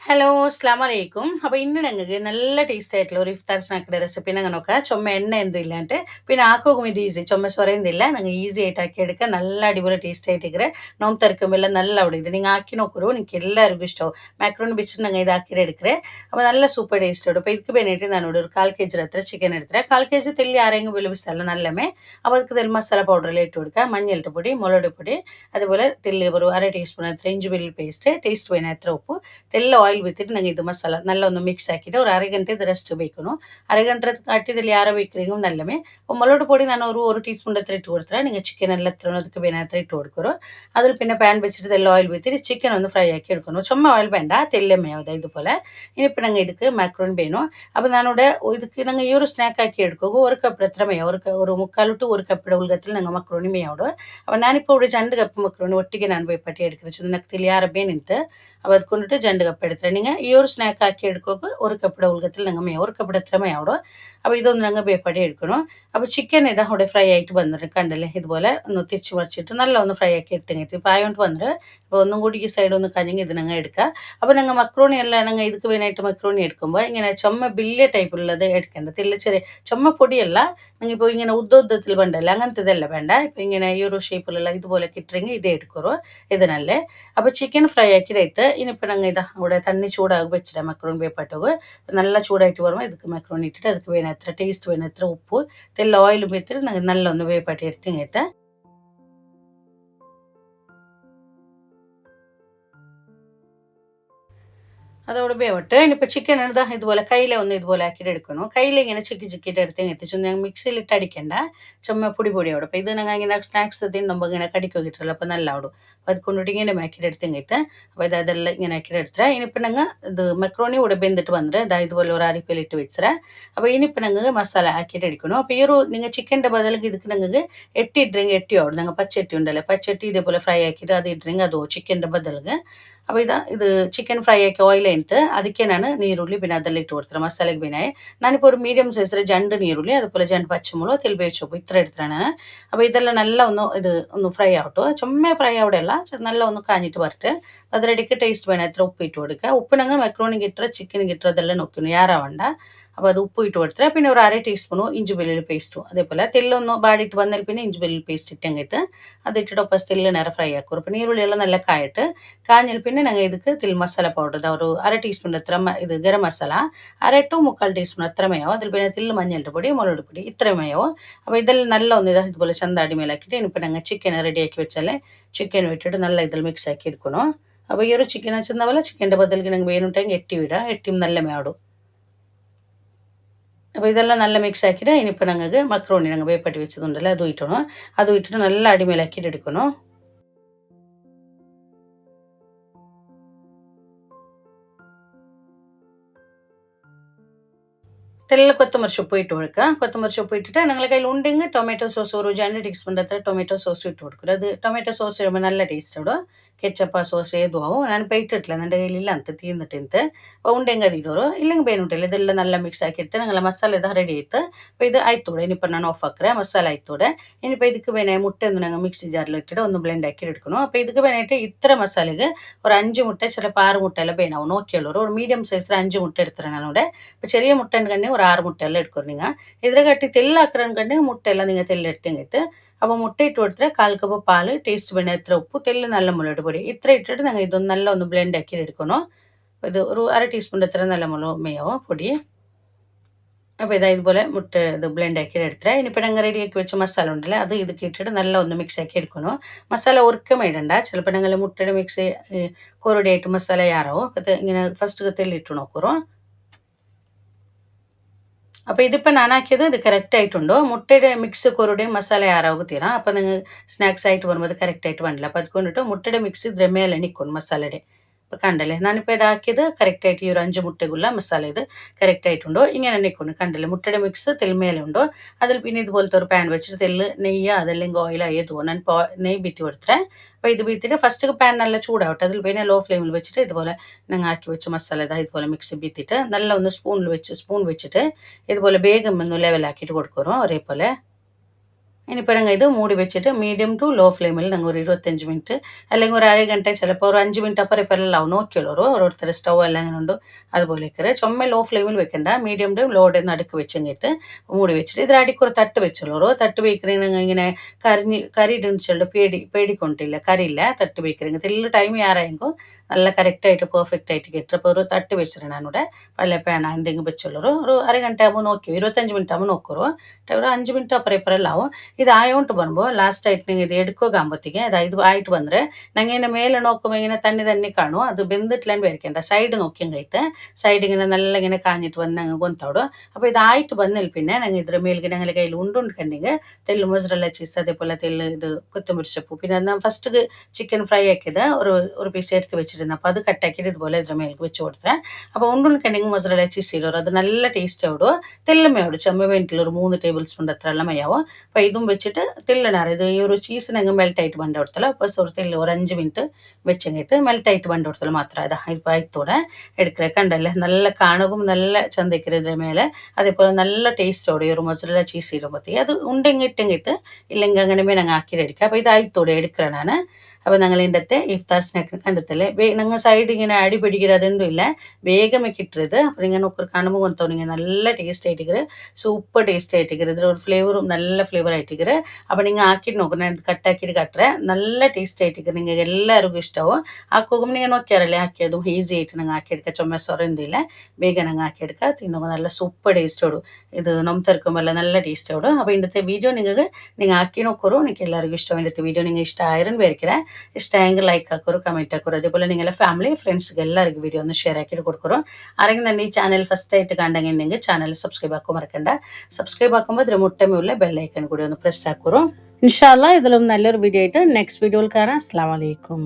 Hello, അസ്സലാമു അലൈക്കും. അപ്പോൾ ഇന്ന് ഞങ്ങൾക്ക് നല്ല ടേസ്റ്റ് ആയിട്ടുള്ള ഒരു ഇഫ്താർ സ്നാക്കിൻ്റെ റെസിപ്പി ഞങ്ങൾ നോക്കാം. ചുമ്മാ എണ്ണ എന്തും ഇല്ലാണ്ട് പിന്നെ ആക്കും ഇത് ഈസി ചുമ്മാ സൊറയുന്നില്ല ഞങ്ങൾ ഈസി ആയിട്ട് ആക്കി എടുക്കുക. നല്ല അടിപൊളി ടേസ്റ്റ് ആയിട്ടിരിക്കുക. നോമ്പ് തിരക്കുമ്പോൾ നല്ല അവിടെ ഇത് നിങ്ങൾ ആക്കി നോക്കൂ. എനിക്ക് എല്ലാവർക്കും ഇഷ്ടമാവും. മാക്രോണി വെച്ചിട്ട് ഞങ്ങൾ ഇതാക്കി എടുക്കുക. അപ്പോൾ നല്ല സൂപ്പർ ടേസ്റ്റ് ഉണ്ട്. അപ്പോൾ ഇതിക്ക് വേണ്ടിയിട്ട് ഞാനോട് ഒരു 1/4 kg അത്ര ചിക്കൻ എടുത്തത്. 1/4 kg തെല്ലി ആരെങ്കിലും വലിയ സ്ഥലം നല്ലമേ. അപ്പോൾ അതിക്ക് തെൽ മസാല പൗഡറിൽ ഇട്ട് കൊടുക്കുക. മഞ്ഞളുടെ പൊടി, മുളക് പൊടി, അതുപോലെ തെല്ലി ഒരു 1/2 ടീസ്പൂൺ അത്ര ഇഞ്ചി വെള്ളുള്ളി പേസ്റ്റ്, ടേസ്റ്റ് വേണം അത്ര ഉപ്പ്, തെല്ല ಆಯಿಲ್ ಬಿತ್ತಿಟ್ಟು ನಂಗೆ ಇದು ಮಸಾಲ ನಲ್ಲ ಒಂದು ಮಿಕ್ಸ್ ಹಾಕಿಟ್ಟು ஒரு அரை ಗಂಟೆ ರೆಸ್ಟ್ ಬೇಕನು. ಅரை ಗಂಟೆ ಕಟ್ಟಿದಲ್ಲಿ ಯಾರ ಬೇಕ್ರಿಗೂ ನಲ್ಲಮೆ മുളക് പൊടി ഞാൻ ഒരു ടീസ്പൂൺ അത്ര ഇട്ട് കൊടുത്തേ. നിങ്ങൾ ചിക്കൻ എല്ലാം എത്ര ಅದಕ್ಕೆ ಬೇನೆ അത്ര ഇട്ട് കൊടുക്കറോ. അതിൽ പിന്നെ പാൻ വെച്ചിട്ട് എല്ലാം ഓയിൽ വിത്തിട്ട് ചിക്കൻ ഒന്ന് ഫ്രൈ ആക്കി എടുക്കണം. ചുമ്മാ ഓയിൽ വേണ്ട, തെല്ലമേ ആവുക ഇതുപോലെ. ഇനിയിപ്പോൾ ഞങ്ങൾ ಇದಕ್ಕೆ മാക്രോൺ വേണം. അപ്പോൾ ഞാനിവിടെ ಇದಕ್ಕೆ ഞങ്ങൾ ഈ ഒരു സ്നാക്ക് ആക്കി എടുക്കുക. ഒരു കപ്പ് എത്ര മേയോ ഒരു 3/4 ടു 1 കപ്പിയുടെ ഉൾഗത്തിൽ ഞങ്ങൾ മക്രോണി മേയോട്. അപ്പോൾ ഞാനിപ്പോൾ ഇവിടെ 2 കപ്പ് മക്രോണി ഒಟ್ಟಿಗೆ ನಾನು ಬೇಪಟ್ಟಿ എടുക്കുന്നത്. ನನಗೆ ತಿಳಿಯಾರ ಬೇನಿಂತ അപ്പോൾ അത് കൊണ്ടിട്ട് 2 കപ്പ് എടുത്തേ. നിങ്ങൾ ഈ ഒരു സ്നാക്ക് ആക്കി എടുക്കുക. ഒരു കപ്പിയുടെ ഉൾഗത്തിൽ ഞങ്ങൾ മേയോ ഒരു കപ്പിയുടെ എത്ര മേയോടോ. അപ്പോൾ ഇതൊന്ന് ഞങ്ങൾ ಬೇಪಟ್ಟಿ എടുക്കണം. അപ്പോൾ ചിക്കൻ ഇതാ അവിടെ ഫ്രൈ ആയിട്ട് വന്നിട്ട് കണ്ടല്ലേ, ഇതുപോലെ ഒന്ന് തിരിച്ച് മറിച്ചിട്ട് നല്ല ഒന്ന് ഫ്രൈ ആക്കി എടുത്തെങ്കിൽ ഇപ്പോൾ ആയോണ്ട് വന്നിട്ട് അപ്പോൾ ഒന്നും കൂടി ഈ സൈഡ് ഒന്ന് കഞ്ഞെങ്കിൽ ഇത് ഞങ്ങൾ എടുക്കുക. അപ്പോൾ ഞങ്ങൾ മക്രോണി എല്ലാം ഞങ്ങൾ ഇതിക്ക് വേനായിട്ട് മക്രോണി എടുക്കുമ്പോൾ ഇങ്ങനെ ചുമ ബില്യ ടൈപ്പുള്ളത് എടുക്കേണ്ട. തില്ല ചെറിയ ചുമ പൊടിയല്ല, നിങ്ങൾ ഇപ്പോൾ ഇങ്ങനെ ഉദ്ദത്തിൽ വേണ്ടല്ല അങ്ങനത്തതല്ല വേണ്ട. ഇപ്പോൾ ഇങ്ങനെ ഈ ഒരു ഷേപ്പിലുള്ള ഇതുപോലെ കിട്ടണമെങ്കിൽ ഇതേ എടുക്കുറോ ഇതിനല്ലേ. അപ്പോൾ ചിക്കൻ ഫ്രൈ ആക്കിയിട്ട് ഇനിയിപ്പോൾ ഞങ്ങൾ ഇതാ അവിടെ തണ്ണി ചൂടാಗಿ വെച്ചിട്ട് മക്രോണി ಬೇಪಟ್ಟೋಗು നല്ല ചൂടായിട്ട് വരുമ്പോൾ ಇದಕ್ಕೆ മക്രോണി ഇട്ടിട്ട് ಅದಕ್ಕೆ വേണം എത്ര ടേസ്റ്റ് വേണം എത്ര ഉപ്പ് തെല്ല ഓയിൽ ಬಿತ್ತಿട്ട് നല്ല ഒന്ന് ಬೇಪಟ್ಟಿ എടുത്തിങ്ങ അതോടെ വേവട്ടെ. ഇനിയിപ്പോൾ ചിക്കൻ എടുത്താൽ ഇതുപോലെ കയ്യിലെ ഒന്ന് ഇതുപോലെ ആക്കിയിട്ട് എടുക്കണം. കയ്യിലിങ്ങനെ ചിക്കിയിട്ട് എടുത്ത് എത്തിച്ചു ഞങ്ങൾ മിക്സിയിലിട്ട് അടിക്കണ്ട, ചുമ പൊടിയോടെ. അപ്പോൾ ഇത് ഞങ്ങൾ ഇങ്ങനെ സ്നാക്സ് തിന്നുമ്പോൾ ഇങ്ങനെ കടിക്കൊക്കിട്ടല്ലോ, അപ്പോൾ നല്ല ആടും. അപ്പോൾ അത് കൊണ്ടിട്ട് ഇങ്ങനെ ആക്കിയിട്ട് എടുത്തെങ്കിത്ത്. അപ്പോൾ അതെല്ലാം ഇങ്ങനെ ആക്കിയിട്ട് എടുത്തേ. ഇനിയിപ്പോൾ ഞങ്ങൾ ഇത് മക്രോണി കൂടെ വെന്തിട്ട് വന്നിട്ട് ഇതുപോലെ ഒരു അരിപ്പയിലിട്ട് വെച്ചേ. അപ്പോൾ ഇനിയിപ്പോൾ ഞങ്ങൾക്ക് മസാല ആക്കിയിട്ട് എടുക്കണം. അപ്പോൾ ഈ ഒരു നിങ്ങൾ ചിക്കൻ്റെ ബദലിക്ക് ಇದಕ್ಕೆ ഞങ്ങൾക്ക് എട്ടി ഇട്ടെങ്കിൽ എട്ടിയോട് ഞങ്ങൾ പച്ചെട്ടി ഉണ്ടല്ലോ, പച്ചെട്ടി ഇതേപോലെ ഫ്രൈ ആക്കിയിട്ട് അത് ഇട്ടെങ്കിൽ അതോ ചിക്കൻ്റെ ബദലിക്ക്. അപ്പോൾ ഇത് ചിക്കൻ ഫ്രൈ ആക്കി ഓയിൽ എടുത്ത് ಅದಕ್ಕೆ ನಾನು ನೀರುಳ್ಳಿ പിന്നെ ಅದೆಲ್ಲ ಇಟ್ಟು ಕೊಡ್ತಾರೆ ಮಸಾಲೆಗೆ ಬೇನೆ. ನಾನಿപ്പോൾ ഒരു മീഡിയം സൈസിൽ 2 നീരുള്ളി അതുപോലെ 2 പച്ചമുളക് തെൽബേച്ച് ഉപ്പ് ഇത്ര എടുത്തിട്ടാണ് ഞാൻ. അപ്പോൾ ഇതെല്ലാം നല്ല ഒന്ന് ഫ്രൈ ആവട്ടോ. ചുമ്മാ ഫ്രൈ ആവിടെയല്ല, നല്ല ഒന്ന് കാഞ്ഞിട്ട് വരട്ടെ. അതിനിടയ്ക്ക് ടേസ്റ്റ് വേണം എത്ര ഉപ്പ് ഇട്ട് കൊടുക്കുക. ഉപ്പിനങ്ങ് മക്രോണിക്ക് ഇട്ട ചിക്കനിക്ക് ഇട്ട അതെല്ലാം നോക്കണം യാറാവണ്ട. അപ്പോൾ അത് ഉപ്പ് ഇട്ട് കൊടുത്തേ. പിന്നെ ഒരു 1/2 ടീസ്പൂൺ ഇഞ്ചി വെള്ളുള്ളി പേസ്റ്റും അതേപോലെ തെല്ലൊന്ന് ബാടിയിട്ട് വന്നാൽ പിന്നെ ഇഞ്ചി വെള്ളുള്ളി പേസ്റ്റ് ഇട്ടെങ്കിത്ത് അതിട്ടിട്ട് ഒപ്പം തെല്ല് നേരെ ഫ്രൈ ആക്കും. അപ്പോൾ നീരുള്ളിയെല്ലാം നല്ല കായിട്ട് കാഞ്ഞിൽ പിന്നെ ഞങ്ങൾ ಇದಕ್ಕೆ തിൽ മസാല പൗഡർ ഒരു 1/2 ടീസ്പൂൺ അത്ര ഇത് ഗരം മസാല 1/2 ടു 3/4 ടീസ്പൂൺ അത്രമേയോ. അതിൽ പിന്നെ തിൽ മഞ്ഞളുടെ പൊടി മുളക് പൊടി ഇത്രമേയോ. അപ്പോൾ ഇതെല്ലാം നല്ല ഒന്ന് ഇതുപോലെ ചന്താടി മേലാക്കിയിട്ട് ഇനിയിപ്പോൾ ഞങ്ങൾ ചിക്കൻ റെഡിയാക്കി വെച്ചാലേ ചിക്കൻ ഇട്ടിട്ട് നല്ല ഇതിൽ മിക്സ് ആക്കി എടുക്കണം. അപ്പോൾ ഈ ഒരു ചിക്കൻ വെച്ചെന്ന പോലെ ചിക്കൻ്റെ ബദലിക്ക് ഞങ്ങൾ വേനുണ്ടെങ്കിൽ എട്ടി വിടുക, എട്ടിയും നല്ല മേടും. അപ്പോൾ ഇതെല്ലാം നല്ല മിക്സ് ആക്കിയിട്ട് ഇനിയിപ്പോൾ ഞങ്ങൾക്ക് മക്രോണി ഞങ്ങൾ വേപ്പട്ടി വെച്ചതുണ്ടല്ലോ അത് ഇട്ടണം. അത് ഇട്ടിട്ട് നല്ല അടിമേലാക്കിയിട്ട് എടുക്കണം. തെല്ല കൊത്തമല്ലി സೊಪ್ಪು ഇട്ട് കൊടുക്കുക. കൊത്തമല്ലി സೊಪ್ಪು ഇട്ടിട്ട് നിങ്ങളുടെ കയ്യിൽ ഉണ്ടെങ്കിൽ ടൊമാറ്റോ സോസ് ഒരു 2 ടീസ്പൂൺ അത്ര ടൊമാറ്റോ സോസ് ഇട്ട് കൊടുക്കുക. അത് ടൊമാറ്റോ സോസ് ഇടുമ്പോൾ നല്ല ടേസ്റ്റ് ഇടും. ಕೆಚ್ಚಪ್ಪ ಸೋಸ್ ಏದು ಅವು ನಾನು ಪೈಟಿಟ್ಲ ನನ್ನ ಕೈಲಿಲ್ಲ ಅಂತ ತೀಂದಿಟ್ಟಿಂತೆ ಉಂಡೆಂಗೆ ಅದು ಇಡೋರು ಇಲ್ಲಂಗೆ ಬೇನುಂಟಿಲ್ಲ ಇದೆಲ್ಲ ನಲ್ಲ ಮಿಕ್ಸ್ ಹಾಕಿರ್ತೆ ನಂಗೆಲ್ಲ ಮಸಾಲೆ ಇದು ರೆಡಿ ಆಯ್ತು. അപ്പോൾ ഇത് ആയിത്തോടെ ഇനിയിപ്പോൾ ഞാൻ ഓഫ് ആക്കറേ മസാല ആയിത്തോടെ. ഇനിയിപ്പോൾ ഇതിക്ക് വേണേ മുട്ട ഒന്ന് ഞങ്ങൾ മിക്സി ജാറിൽ ഇട്ടിട്ട് ഒന്ന് ബ്ലെൻഡ് ആക്കി എടുക്കണം. അപ്പോൾ ഇതിക്ക് വേണേറ്റ് ഇത്ര മസാലയ്ക്ക് ഒരു 5 മുട്ട ചിലപ്പോൾ 6 മുട്ടയെല്ലാം വേണാവും നോക്കിയുള്ളൂ. ഒരു മീഡിയം സൈസിൽ 5 മുട്ട എടുത്തിട്ട് ഞാനിവിടെ. അപ്പോൾ ചെറിയ മുട്ട കണ്ടേ ഒരു 6 മുട്ടയെല്ലാം എടുക്കും നിങ്ങൾ. ഇതിനെ കട്ടി തെല്ലാക്കറൻ കണ്ടേ മുട്ടയെല്ലാം നിങ്ങൾ തെല്ലെടുത്തെങ്കിത്ത്. അപ്പോൾ മുട്ട ഇട്ട് കൊടുത്തിട്ട് 1/4 കപ്പ് പാല്, ടേസ്റ്റ് വേണം എത്ര ഉപ്പ്, തെല്ല് നല്ല മുളക് പൊടി ഇത്ര ഇട്ടിട്ട് ഞങ്ങൾ ഇതൊന്ന് നല്ല ഒന്ന് ബ്ലെൻഡ് ആക്കി എടുക്കണം. ഇത് ഒരു 1/2 ടീസ്പൂൺ എത്ര നല്ല മുളക് മേയോ പൊടി. അപ്പോൾ ഇതാ ഇതുപോലെ മുട്ട ഇത് ബ്ലെൻഡ് ആക്കി എടുത്തിട്ട് ഇനിയിപ്പോൾ ഞങ്ങൾ റെഡിയാക്കി വെച്ച മസാല ഉണ്ടല്ലോ അത് ഇതിക്ക് ഇട്ടിട്ട് നല്ല ഒന്ന് മിക്സ് ആക്കി എടുക്കണം. മസാല ഒറുക്കം ഇടണ്ട, ചിലപ്പോൾ ഞങ്ങൾ മുട്ടയുടെ മിക്സ് കൊറടിയായിട്ട് മസാല യാറാവും. അപ്പോൾ ഇങ്ങനെ ഫസ്റ്റ് തെല്ലിട്ട് നോക്കുറോ. അപ്പോൾ ഇതിപ്പോൾ ഞാനാക്കിയത് ഇത് കറക്റ്റ് ആയിട്ടുണ്ടോ മുട്ടയുടെ മിക്സ് കൊറുടെയും മസാല യാറാവുകത്തീരാ. അപ്പോൾ നിങ്ങൾ സ്നാക്സ് ആയിട്ട് വരുമ്പോൾ അത് കറക്റ്റായിട്ട് വന്നില്ല. അപ്പോൾ അതുകൊണ്ടിട്ട് മുട്ടയുടെ മിക്സ് ഇದ್ರ ಮೇಲೆ ನಿಕ್ಕೊಂಡು മസാലയുടെ. ഇപ്പോൾ കണ്ടല്ലേ ഞാനിപ്പോൾ ഇതാക്കിയത് കറക്റ്റായിട്ട് ഈ ഒരു 5 മുട്ടകുള്ള മസാല ഇത് കറക്റ്റായിട്ടുണ്ടോ ഇങ്ങനെ നിൽക്കുന്നു. കണ്ടല്ലേ മുട്ടയുടെ മിക്സ് തെൽമേലെ ഉണ്ടോ. അതിൽ പിന്നെ ഇതുപോലത്തെ ഒരു പാൻ വെച്ചിട്ട് തെല്ല് നെയ്യ് അതല്ലെങ്കിൽ ഓയിൽ ഏതോ ഞാൻ നെയ്യ് ബിറ്റ് കൊടുത്തേ. അപ്പോൾ ഇത് ബീത്തിട്ട് ഫസ്റ്റ് പാൻ നല്ല ചൂടാവട്ടെ. അതിൽ പിന്നെ ലോ ഫ്ലെയിമിൽ വെച്ചിട്ട് ഇതുപോലെ ഞങ്ങൾ ആക്കി വെച്ച മസാല ഇതാ ഇതുപോലെ മിക്സ് ബീത്തിട്ട് നല്ല ഒന്ന് സ്പൂൺ വെച്ചിട്ട് ഇതുപോലെ വേഗം ഒന്ന് ലെവലാക്കിയിട്ട് കൊടുക്കുറോ ഒരേപോലെ. ഇനിയിപ്പോൾ ഞങ്ങൾ ഇത് മൂടി വെച്ചിട്ട് മീഡിയം ടു ലോ ഫ്ലെയിമിൽ ഞങ്ങൾ ഒരു 25 മിനിറ്റ് അല്ലെങ്കിൽ ഒരു അര ഗಂಟೆ ചിലപ്പോൾ ഒരു 5 മിനിറ്റ് അപ്പുറം ഇപ്പം എല്ലാം നോക്കിയുള്ളൂ ഓരോരുത്തർ സ്റ്റവ് എല്ലാം അങ്ങനെ ഉണ്ട് അതുപോലെ വെക്കറ് ചുമ ലോ ഫ്ലെയിമിൽ വെക്കണ്ട മീഡിയം ടു ലോയുടെ നടുക്ക് വെച്ചെങ്കിട്ട് മൂടി വെച്ചിട്ട് ഇതിൽ അടിക്ക് ഒരു തട്ട് വെച്ചുള്ളൂ തട്ട് വെക്കണമെങ്കിൽ ഇങ്ങനെ കറിയിടിച്ചിട്ട് പേടിക്കൊണ്ടില്ല കറിയില്ല തട്ട് വെക്കണമെങ്കിൽ തെല്ല ടൈം ಯಾರಾയെങ്കിൽ നല്ല കറക്റ്റായിട്ട് പെർഫെക്റ്റ് ആയിട്ട് കിട്ടും അപ്പോൾ ഒരു തട്ട് വെച്ചിട്ട് ഞാനിവിടെ പല പേണ എന്തെങ്കിലും വെച്ചുള്ളൂ ഒരു അര ಗಂಟೆ ആകുമ്പോൾ നോക്കി 25 മിനിറ്റ് ആകുമ്പോൾ നോക്കൂ ഒരു 5 മിനിറ്റ് അപ്പുറം ഇപ്പുറം ആവും ಇದು ಆಯೋಂಟು ಬಂದು ಲಾಸ್ಟ್ ಆಯ್ತು ನಂಗೆ ಇದು ಎಡ್ಕೋಗಾಂಬತ್ತಿಗೆ ಅದು ಇದು ಆಯ್ತು ಬಂದರೆ ನಂಗೆ ಇನ್ನು ಮೇಲೆ ನೋക്കുമ്പോൾ ഇങ്ങനെ തന്നെ തന്നെ കാണും അത് ಬೆಂದಿಟ್ಲೇನು ಬೇರ್ಕಂಡ ಸೈಡ್ നോക്കിയಂಗೈತೆ ಸೈಡಿಗೆ ನಲ್ಲಗಿನ ಕಾഞ്ഞിട്ട് ಬಂದು ನಂಗೆ ಗೊಂತಾಡು അപ്പോൾ ഇതായിട്ട് ಬಂದಿಲ್ಲ പിന്നെ ನಂಗೆ ಇದ್ರ ಮೇಲ್ಗೆ ഞങ്ങളുടെ കയ്യിൽ ഉണ്ടുണ്ടിಗೆ തെല്ല് ಮೊಸರೆಲ್ಲ ಚೀಸ್ അതേപോലെ തെല്ല് ഇത് കൊത്തമ്പരി സൊಪ್ಪು പിന്നെ ഞാൻ ഫസ്റ്റ് ചിക്കൻ ഫ്രൈ ആക്കിയത് ഒരു പീസ് എടുത്ത് വെച്ചിരുന്നു അപ്പോൾ അത് കട്ടാക്കിയിട്ട് ഇതുപോലെ ഇದ್ರ മേൽക്ക് വെച്ച് കൊടുത്തേ അപ്പോൾ ഉണ്ടുണ്ടിಗೆ ಮೊಸರೆಲ್ಲ ಚೀಸ್ ಇರೋರು ಅದು നല്ല ടേസ്റ്റ് ആവിടും തെല്ലമേ ആവിടും ചെമ്മ വേണ്ടിയില്ല ഒരു 3 ടേബിൾ സ്പൂൺ അത്ര എല്ലാം മയാവും അപ്പോൾ ഇതും വെച്ചിട്ട് തില്ലണാറ് ഇത് ഈ ഒരു ചീസിനങ്ങ് മെൽറ്റായിട്ട് ಬಂದು കൊടുത്തല്ലോ അപ്പോൾ സുഹൃത്തിൽ ഒരു 5 മിനിറ്റ് വെച്ചെങ്കിട്ട് മെൽറ്റായിട്ട് ಬಂದು കൊടുത്തല്ലോ മാത്രം ഇതാ ഇപ്പോൾ ആയിത്തോടെ എടുക്കുക കണ്ടല്ലേ നല്ല കാണും നല്ല ചന്തയ്ക്കര മേലെ അതേപോലെ നല്ല ടേസ്റ്റോടെ ഒരു ಮೊಸರೆಲ್ಲ ചീസ് ഇടുമ്പോഴത്തേക്ക് അത് ഉണ്ടെങ്കിൽ ഇട്ടെങ്കിട്ട് ഇല്ലെങ്കിൽ അങ്ങനെ ഞങ്ങൾ ആക്കി എടുക്കുക അപ്പോൾ ഇതായിത്തോടെ എടുക്കുക ഞാൻ അപ്പോൾ ഞങ്ങൾ ഇന്നത്തെ ഇഫ്താർ സ്നാക്ക് കണ്ടെത്തല്ലേ ഞങ്ങൾ സൈഡ് ഇങ്ങനെ അടി പിടിக்கிறதும் இல்லை വേഗമേ കിട്ടരുത് അപ്പോൾ നിങ്ങൾ നോക്കി കാണുമ്പോൾ കൊന്തോന്നിங்க നല്ല ടേസ്റ്റ് ആയിട്ടിരിക്കുന്നത് സൂപ്പർ ടേസ്റ്റ് ആയിട്ടിരിക്കുന്നത് ഇതിൽ ഒരു ഫ്ലേവറും നല്ല ഫ്ലേവർ ആയിട്ടിരിക്കുന്നത് അപ്പോൾ നിങ്ങൾ ആക്കിയിട്ട് നോക്കണം ഞാൻ കട്ടാക്കിയിട്ട് കട്ടുറേ നല്ല ടേസ്റ്റ് ആയിട്ടിരിക്കുന്നത് നിങ്ങൾക്ക് എല്ലാവർക്കും ഇഷ്ടമാവും ആക്കുമ്പോൾ നിങ്ങൾ നോക്കിയാറല്ലേ ആക്കിയതും ഈസി ആയിട്ട് നിങ്ങൾ ആക്കിയെടുക്കുക ചുമ സൊറന്തില്ല ಬೇಗ ನಂಗೆ ಹಾಕಿಡ್ಕ ತಿನ್ನೋದು നല്ല സൂപ്പർ ടേസ്റ്റ് ഓടും ഇത് ನಮ್ಮ ತರ್ಕೊಂಬಲ್ಲ നല്ല ടേസ്റ്റ് ഓടും അപ്പോൾ ഇന്നത്തെ വീഡിയോ നിങ്ങൾ ആക്കി നോക്കൂ നിങ്ങൾക്ക് എല്ലാവർക്കും ഇഷ്ടം ഇന്നത്തെ വീഡിയോ നിങ്ങൾ ഇഷ്ട ആയിരം പേർക്കിടെ ഇഷ്ടമായെങ്കിൽ ലൈക്ക് ആക്കൂ കമൻറ്റ് ആക്കൂ അതേപോലെ നിങ്ങളുടെ ഫാമിലി ഫ്രണ്ട്സ്ಗೆ എല്ലാവർക്കും വീഡിയോ ഒന്ന് ഷെയർ ആക്കിയിട്ട് കൊടുക്കൂ ആരെങ്കിലും തന്നെ ഈ ചാനൽ ഫസ്റ്റ് ആയിട്ട് കണ്ടെങ്കിൽ ചാനൽ സബ്സ്ക്രൈബ് ആക്കൂ മറക്കണ്ട സബ്സ്ക്രൈബ് ആക്കുമ്പോൾ ഇതിന് മുട്ടമുള്ള ബെല്ലൈക്കൺ കൂടി ഒന്ന് പ്രസ് ആക്കൂ ഇൻഷാ അല്ലാഹ് ഇതിലും നല്ലൊരു വീഡിയോ ആയിട്ട് നെക്സ്റ്റ് വീഡിയോയിൽ കാണാം അസ്സലാമു അലൈക്കും